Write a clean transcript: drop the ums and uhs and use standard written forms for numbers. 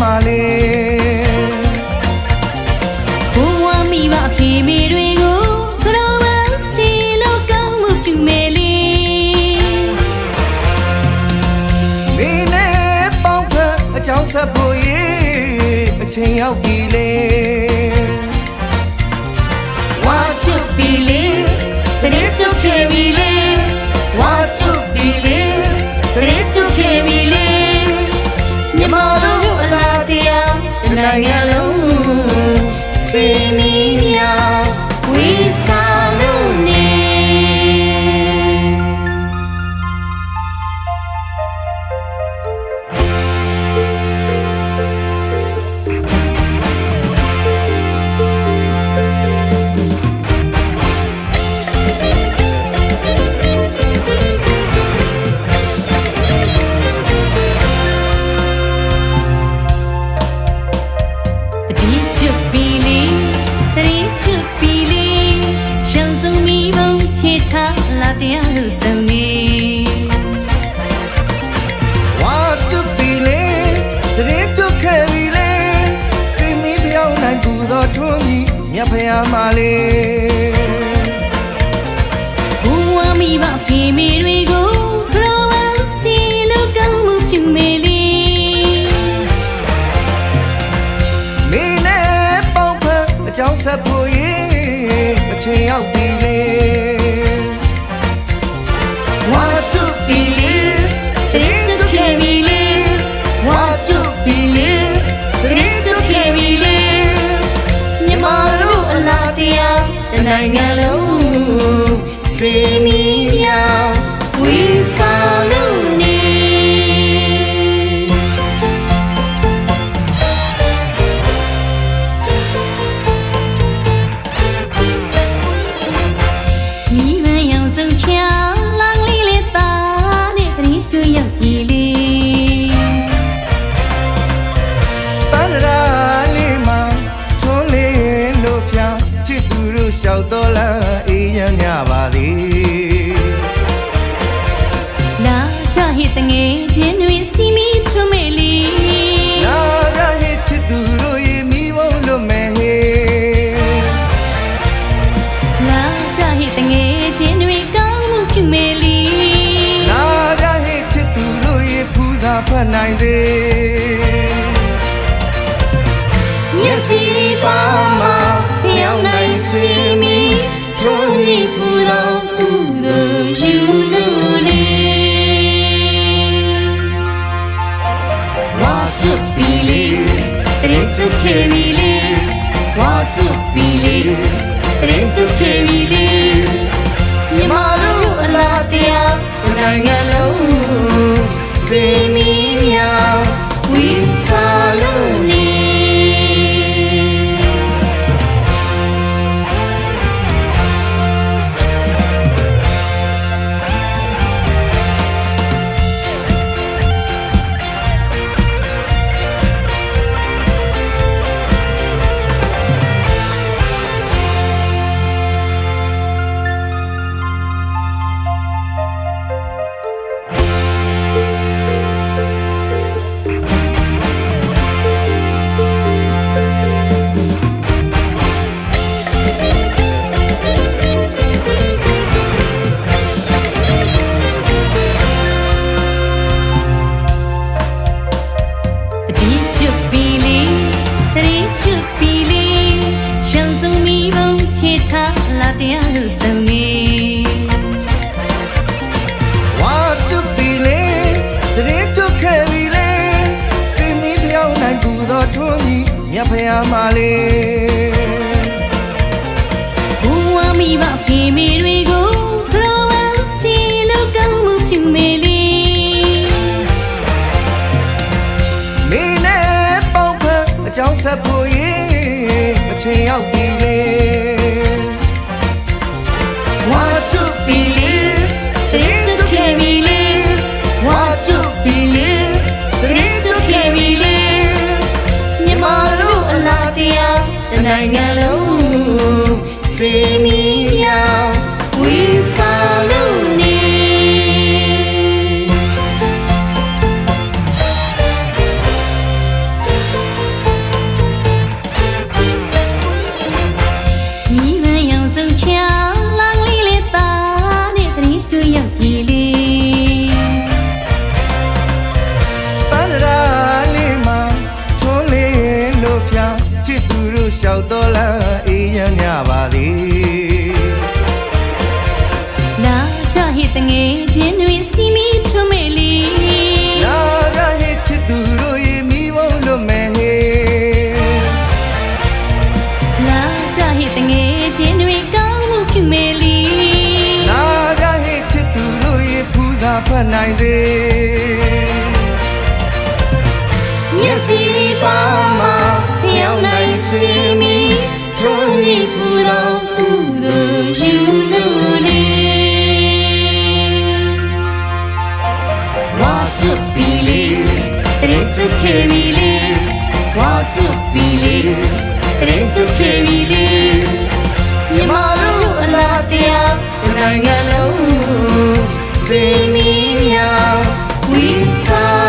မှာလေဘဝမိဘအဖေမေတွေကိုခရောမစီလို့ကောင်းမှုပြုမယ်လေမင်းနဲ့ပေါင်းဖက်အကြောင်းဆက်ဖို့ရေအချိန်ရောက်ပြီလေဝါချွတ်ပြီလေတရေချွတ်ခဲ့ပြီလေဝါချွတ်ပြီလေတရေချွတ်ခဲ့ပြီလေမြမတို့အလားတရားနိုင်ငံလုံးစီမီမြောင်ဝိစာလုံးနေတရားလို့ဆုံးနေဝါချွတ်ပြီလေတရေချွတ်ခဲ့ပြီလေစိတ်မီးပြောင်းနိုင်ကူသောထွန်းကြီးမြတ်ဖျားမှာလေဘဝမိဘဖေမေတွေကိုခရောမစီလို့ကောင်းမှုပြုမယ်လေမင်းနဲ့ပေါင်းဖက်အကြောင်းဆက်ဖို့ရေအချိန်ရောက်ပြီလေဝါချွတ်ပြီလေတရေချွတ်ခဲ့ပြီလေဝါချွတ်ပြီလေတရေချွတ်ခဲ့ပြီလေမြမတို့အလားတရားနိုင်ငံလုံးစီမီမြောင်ဝိစာလုံးနေမိမရောင်စုံချာရောက်ပြီလေပန်းရာလေးမှာထွန်းလေးလို့ဖြောင်းချစ်သူတို့လျှောက်တော်လာအေးရညပါသည်လာချဟိတငယ်ချင်းတွေစီမီထွမဲလီလာကြဟိချစ်သူတို့ရေမိဘုံလို့မဲ့ဟေလာချဟိတငယ်ချင်းတွေကောင်းမှုပြုမဲလီဖတ်နိုင်စေမျက်စိလေးပါမှာပြောင်းနိုင်စီမီထုံးကြီးပူတော်သူတို့ယူလို့လေဝါချွတ်ပြီလေတရေချွတ်ခဲ့ပြီလေဝါချွတ်ပြီလေတရေချွတ်ခဲ့ပြီလေမြမတို့အလားတရားနိုင်ငံလုံးစီမီမြောင်ဝိစာလုံးနေတရားလို့ဆုံးနေဝါချွတ်ပြီလေတရေချွတ်ခဲ့ပြီလေစိတ်မီးပြောင်းနိုင်ကူသောထွန်းကြီးမြတ်ဖျားမှာလေဘဝမိဘဖေမေတွေကိုခရောမစီလို့ကောင်းမှုပြုမယ်လေမင်းနဲ့ပေါင်းဖက်အကြောင်းဆက်ဖို့ရေအချိန်ရောက်ပြီလေဝါချွတ်ပြီလေတရေချွတ်ခဲ့ပြီလေဝါချွတ်ပြီလေတရေချွတ်ခဲ့ပြီလေမြမတို့အလားတရားနိုင်ငံလုံးစီမီမြောင်ဝိစာလုံးနေ လို့ဖြောင်းချစ်သူတို့လျှောက်တော်လမ်းအေးရညပါသည် လာကြဟစ်တငယ်ချင်းတွေစီမီထွမဲလီ နာကဟစ်ချစ်သူတို့ရေမိဘုံလွတ်မဲ့ဟေ လာကြဟစ်တငယ်ချင်းတွေကောင်းမှုပြုမဲလီ နာကဟစ်ချစ်သူတို့ရေဖူးစာဖတ်နိုင်စေ မျက်စိလေးပါမှာပြောင်းနိုင်စီမီထုံးရီပူတော်သူတို့ယူလို့နေဝါချစ်ပီလေးတရင်ချစ်ခေမီလေးဝါချစ်ပီလေးတရင်ချစ်ခေမီလေး မြမတို့အလားတရားနိုင်ငံလုံးစီမီမြောင်ဝိစာ